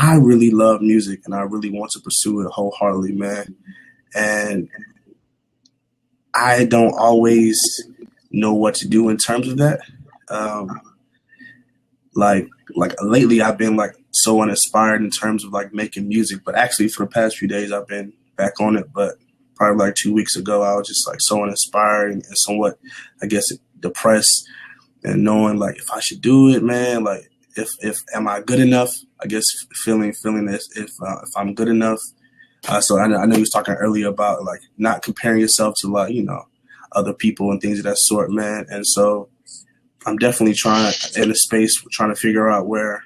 I really love music and I really want to pursue it wholeheartedly, man. And I don't always know what to do in terms of that. Um, like lately I've been like so uninspired in terms of like making music, but actually for the past few days I've been back on it. But probably like 2 weeks ago I was just like so uninspired and somewhat, I guess, depressed, and knowing like if I should do it, man, like if am I good enough? I guess feeling this if I'm good enough. So I know you was talking earlier about like not comparing yourself to like other people and things of that sort, man. And so I'm definitely trying in a space trying to figure out where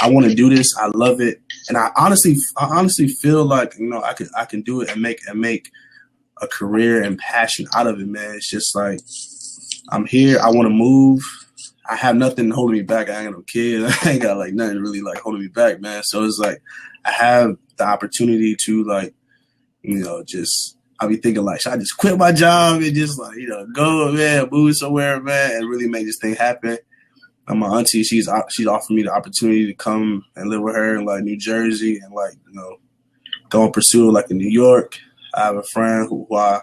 I want to do this. I love it, and I honestly feel like I can do it and make a career and passion out of it, man. It's just like I'm here. I want to move. I have nothing holding me back. I ain't got no kids. I ain't got like nothing really like holding me back, man. So it's like I have the opportunity to like, just I'll be thinking like, should I just quit my job and just like, go, man, move somewhere, man, and really make this thing happen. And my auntie, she's offered me the opportunity to come and live with her in like New Jersey and like, go and pursue like in New York. I have a friend who I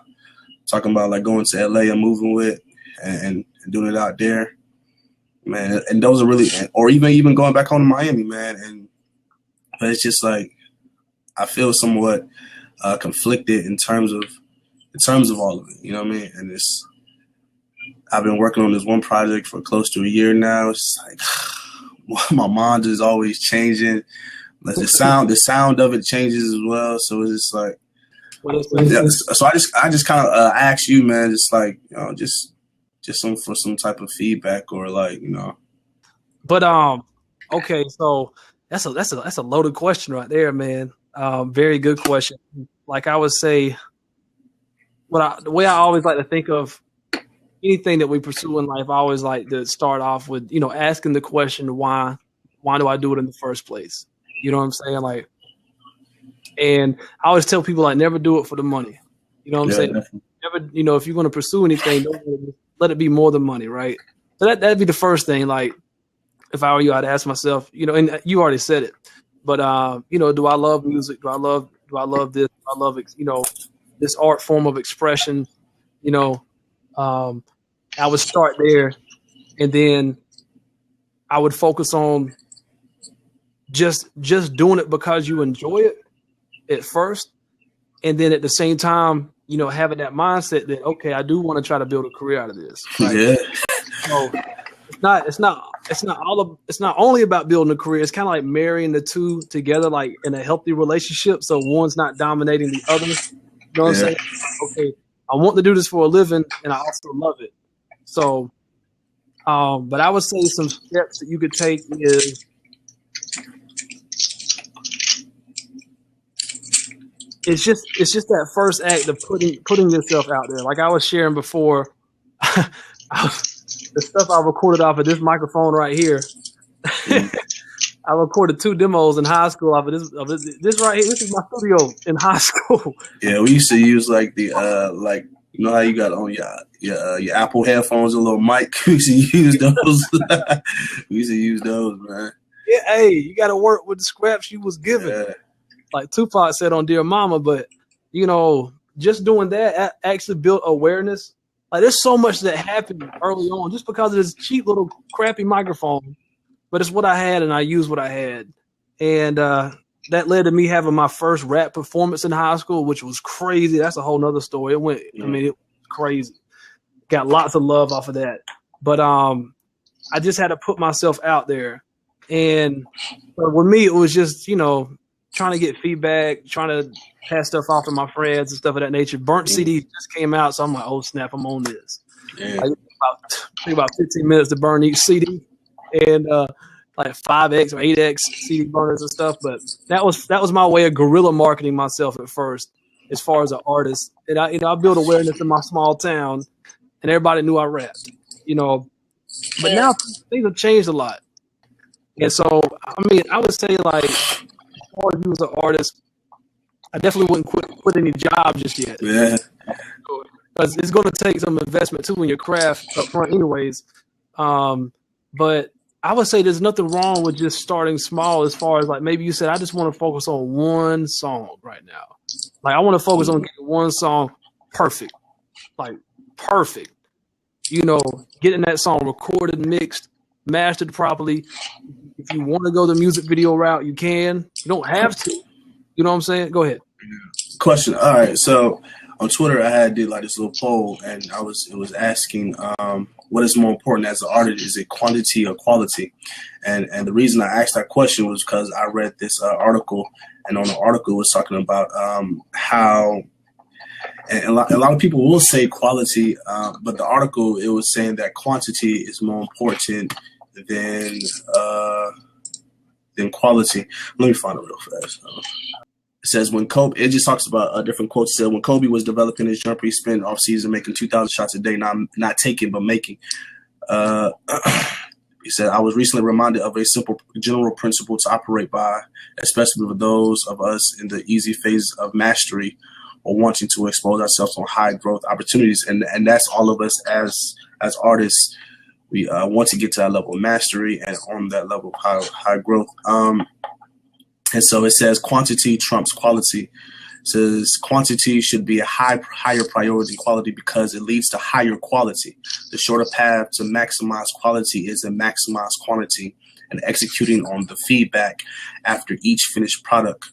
talking about like going to LA and moving with and doing it out there, man. And those are really, or even going back home to Miami, man. But it's just like I feel somewhat conflicted in terms of all of it. You know what I mean? And I've been working on this one project for close to a year now. It's like my mind is always changing. Like the sound of it changes as well. So it's just like, yeah, so I just kind of ask you, man, just like just some type of feedback or like But okay, so that's a loaded question right there, man. Very good question. Like I would say, the way I always like to think of anything that we pursue in life, I always like to start off with asking the question why do I do it in the first place? You know what I'm saying? Like. And I always tell people, like, never do it for the money. You know what I'm saying? Definitely. Never, if you're going to pursue anything, don't let it be more than money, right? So that'd be the first thing. Like, if I were you, I'd ask myself, and you already said it, but do I love music? Do I love this? Do I love this art form of expression? I would start there, and then I would focus on just doing it because you enjoy it at first, and then at the same time, having that mindset that okay, I do want to try to build a career out of this. Right? Yeah. So it's not only about building a career. It's kind of like marrying the two together, like in a healthy relationship. So one's not dominating the other. You know what I'm saying? Okay, I want to do this for a living, and I also love it. So, but I would say some steps that you could take is. It's just that first act of putting yourself out there. Like I was sharing before, the stuff I recorded off of this microphone right here. I recorded 2 demos in high school off of this right here. This is my studio in high school. Yeah, we used to use like the like how you got on your Apple headphones, a little mic. We used to use those. We used to use those, man. Yeah, hey, you got to work with the scraps you was given. Yeah. Like Tupac said on Dear Mama, but just doing that actually built awareness. Like there's so much that happened early on just because of this cheap little crappy microphone, but it's what I had and I used what I had. And that led to me having my first rap performance in high school, which was crazy. That's a whole nother story. It was crazy. Got lots of love off of that. But I just had to put myself out there. And with me, it was just, trying to get feedback, trying to pass stuff off to my friends and stuff of that nature. Burnt CDs just came out, so I'm like, oh snap, I'm on this. Yeah. Like, about 15 minutes to burn each CD, and like 5X or 8X CD burners and stuff. But that was my way of guerrilla marketing myself at first, as far as an artist. And I built awareness in my small town, and everybody knew I rapped. But now things have changed a lot, and so I would say like. Or if you was an artist, I definitely wouldn't quit any job just yet. Yeah. Because it's going to take some investment too in your craft up front anyways. But I would say there's nothing wrong with just starting small as far as like maybe you said, I just want to focus on one song right now. Like I want to focus on getting one song perfect. Like perfect. You know, getting that song recorded, mixed, mastered properly. If you want to go the music video route, you can. You don't have to. You know what I'm saying? Go ahead. Question. All right. So on Twitter, I did like this little poll, and it was asking what is more important as an artist? Is it quantity or quality? And the reason I asked that question was because I read this article, and on the article it was talking about how. And a lot of people will say quality, but the article, it was saying that quantity is more important than quality. Let me find it real fast. It says when Kobe, it just talks about different quotes. It said when Kobe was developing his jumper, he spent off season making 2,000 shots a day, not taking but making. He said, I was recently reminded of a simple general principle to operate by, especially for those of us in the easy phase of mastery or wanting to expose ourselves on high growth opportunities. And that's all of us as artists. We want to get to that level of mastery and on that level of high growth. And so it says quantity trumps quality. It says quantity should be a higher priority than quality because it leads to higher quality. The shorter path to maximize quality is to maximize quantity and executing on the feedback after each finished product.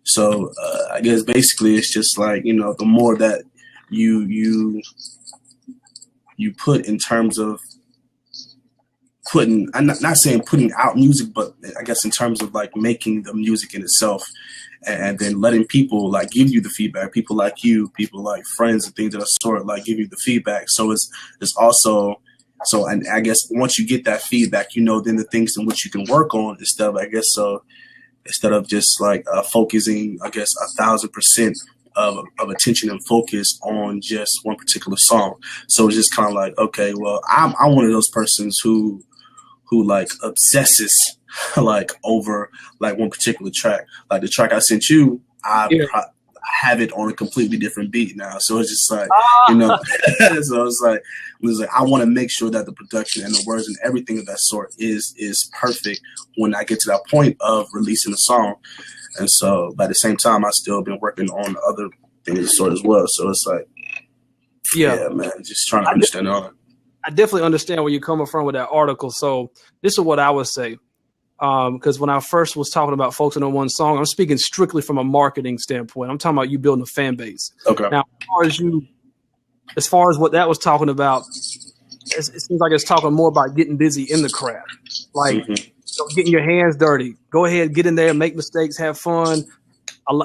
So I guess basically it's just like, you know, the more that you put in terms of putting, I'm not saying putting out music, but I guess in terms of like making the music in itself and then letting people like give you the feedback, people like you, people like friends and things of that sort, like give you the feedback. So it's also, so, and I guess once you get that feedback, you know, then the things in which you can work on instead of, I guess, so instead of just like focusing, I guess, 1,000% of attention and focus on just one particular song. So it's just kind of like, okay, well, I'm one of those persons who like obsesses like over like one particular track. Like the track I sent you, I have it on a completely different beat now. So it's just like, you know, so it's like I want to make sure that the production and the words and everything of that sort is perfect when I get to that point of releasing a song. And so by the same time, I still been working on other things of the sort as well. So it's like, yeah man, just trying to understand all that. I definitely understand where you're coming from with that article. So this is what I would say. Because when I first was talking about focusing on one song, I'm speaking strictly from a marketing standpoint. I'm talking about you building a fan base. Okay. Now, as far as what that was talking about, it seems like it's talking more about getting busy in the craft, like getting your hands dirty. Go ahead, get in there, make mistakes, have fun.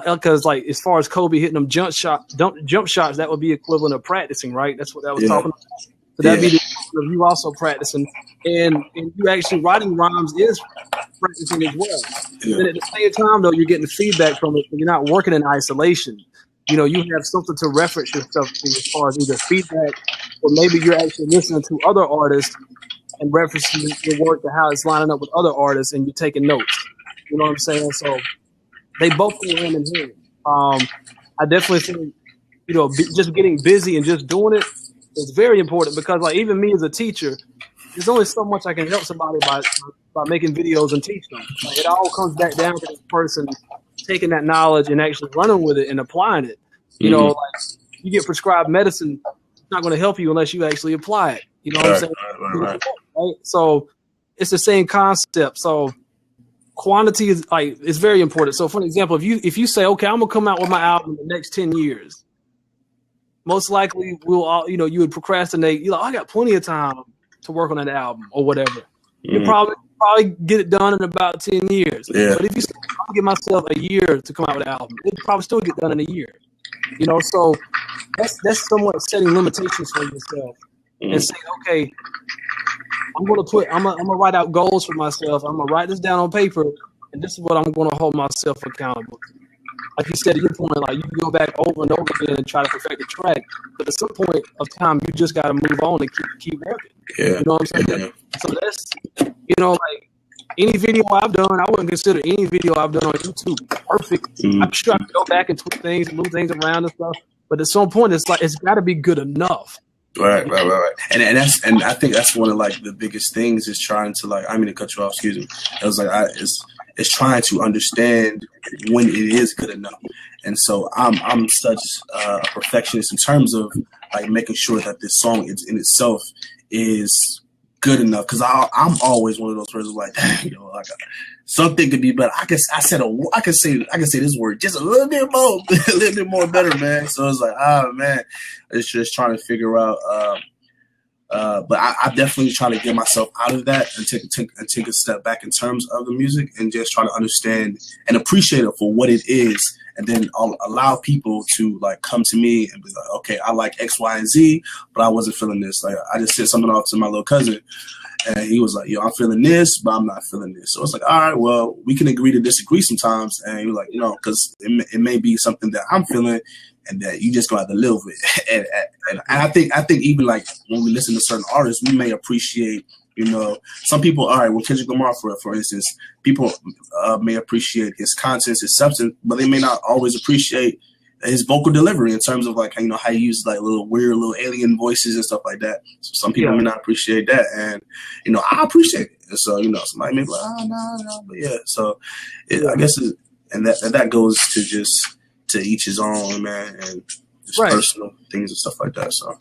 Because like as far as Kobe hitting them jump shots, that would be equivalent of practicing, right? That's what that was talking about. So that'd be the equivalent of you also practicing, and you actually writing rhymes is practicing as well. Yeah. And at the same time, though, you're getting feedback from it. You're not working in isolation. You know, you have something to reference yourself to as far as either feedback or maybe you're actually listening to other artists and referencing your work to how it's lining up with other artists, and you're taking notes. You know what I'm saying? So they both go hand in hand. I definitely think, you know, just getting busy and just doing it is very important because, like, even me as a teacher, there's only so much I can help somebody by making videos and teach them. Like, it all comes back down to this person taking that knowledge and actually running with it and applying it. You know, like you get prescribed medicine, it's not going to help you unless you actually apply it. You know what I'm saying? Right. So it's the same concept. So quantity is like, it's very important. So for an example, if you say, okay, I'm gonna come out with my album in the next 10 years, most likely we'll all, you know, you would procrastinate. You're like, I got plenty of time to work on an album or whatever. You probably get it done in about 10 years. Yeah. But if you say, I'll give myself a year to come out with an album, it'll probably still get done in a year. You know, so that's somewhat setting limitations for yourself and saying, okay, I'm gonna write out goals for myself. I'm gonna write this down on paper, and this is what I'm gonna hold myself accountable to. Like you said at your point, like you can go back over and over again and try to perfect the track, but at some point of time, you just got to move on and keep working. Yeah. You know what I'm saying? Yeah. So that's, you know, like any video I've done, I wouldn't consider any video I've done on YouTube perfect. I'm sure I can go back and tweak things, move things around and stuff, but at some point, it's like it's got to be good enough. Right. And I think that's one of like the biggest things is trying to like, I mean to cut you off, excuse me. It was like it's trying to understand when it is good enough. And so I'm such a perfectionist in terms of like making sure that this song is in itself is good enough, because I'm always one of those persons like, dang, you know, like something could be better. I can say this word just a little bit more, a little bit more better, man. So it's like, man, it's just trying to figure out. But I definitely try to get myself out of that and take a step back in terms of the music and just try to understand and appreciate it for what it is. And then I'll allow people to like come to me and be like, okay, I like X, Y, and Z, but I wasn't feeling this. Like I just said something off to my little cousin, and he was like, yo, I'm feeling this, but I'm not feeling this. So it's like, all right, well, we can agree to disagree sometimes. And he was like, you know, because it may be something that I'm feeling and that you just gonna have to live with. And I think even like when we listen to certain artists, we may appreciate, you know, some people, all right, well, Kendrick Lamar, for instance, people may appreciate his content, his substance, but they may not always appreciate his vocal delivery in terms of like, you know, how he uses like little weird little alien voices and stuff like that. So some people may not appreciate that, and you know, I appreciate it. And so, you know, somebody may be like, oh no, but yeah. So I guess and that goes to just to each his own, man, and just personal things and stuff like that. So